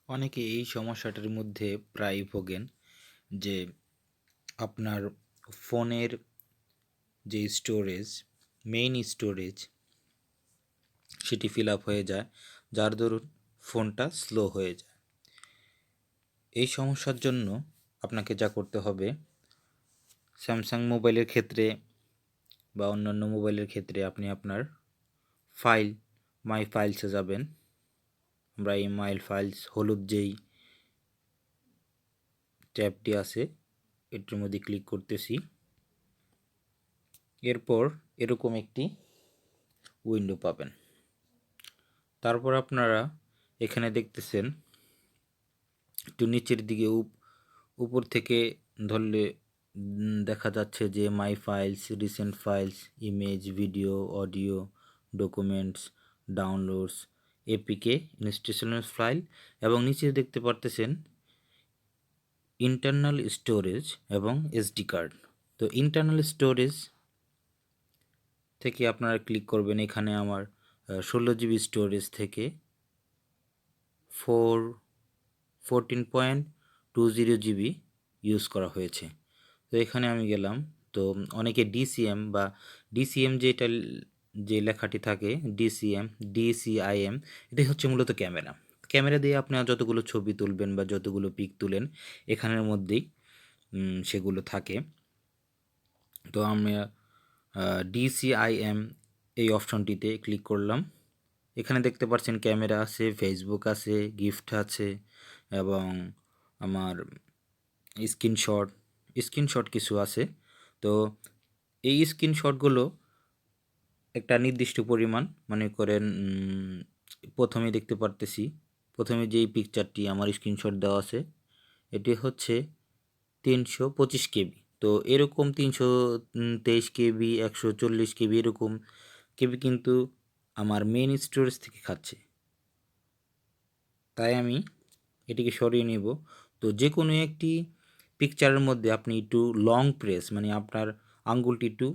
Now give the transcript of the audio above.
অনেকে এই সমস্যাটার মধ্যে প্রায়ই ভোগেন যে আপনার ফোনের যে স্টোরেজ, মেইন স্টোরেজ সেটি ফিল আপ হয়ে যায়, যার দরুন ফোনটা স্লো হয়ে যায়। এই সমস্যার জন্য আপনাকে যা করতে হবে, স্যামসাং মোবাইলের ক্ষেত্রে বা অন্যান্য মোবাইলের ক্ষেত্রে আপনি আপনার ফাইল, মাই ফাইলসে যাবেন। আমরা এই মাই ফাইলস হলুদ যেই ট্যাবটি আছে এটির মধ্যে ক্লিক করতেছি। এরপর এরকম একটি উইন্ডো পাবেন। তারপর আপনারা এখানে দেখতেছেন একটু নিচের দিকে উপর থেকে ধরলে দেখা যাচ্ছে যে my files, recent files, image, video, audio, documents, downloads, APK, installation file এবং নিচে দেখতে পারতেছেন ইন্টারনাল স্টোরেজ এবং এসডি কার্ড। তো ইন্টারনাল স্টোরেজ থেকে আপনারা ক্লিক করবেন। এখানে আমার 16 জিবি স্টোরেজ থেকে 14.20 জিবি ইউজ করা হয়েছে। তো এখানে আমি গেলাম। তো অনেকে ডিসিএম বা ডিসিএম যে লেখাটি থাকে ডিসিআইএম, এটাই হচ্ছে মূলত ক্যামেরা। ক্যামেরা দিয়ে আপনি যতগুলো ছবি তুলবেন বা যতগুলো পিক তুলেন এখানের মধ্যেই সেগুলো থাকে। তো আমি ডিসিআইএম এই অপশনটিতে ক্লিক করলাম। এখানে দেখতে পাচ্ছেন ক্যামেরা আছে, ফেসবুক আছে, গিফট আছে এবং আমার স্ক্রিনশট কিছু আছে। তো এই স্ক্রিনশটগুলো একটা নির্দিষ্ট পরিমাণ, মনে করেন প্রথমে দেখতে পারতেছি, প্রথমে যেই পিকচারটি আমার স্ক্রিনশট দেওয়া আছে এটি হচ্ছে 325 কেবি। তো এরকম 323 কেবি, 140 কেবি এরকম কেবি কিন্তু আমার মেইন স্টোরেজ থেকে খাচ্ছে। তাই আমি এটিকে সরিয়ে নেব। তো যে কোনো একটি পিকচারের মধ্যে আপনি একটু লং প্রেস, মানে আপনার আঙ্গুলটি একটু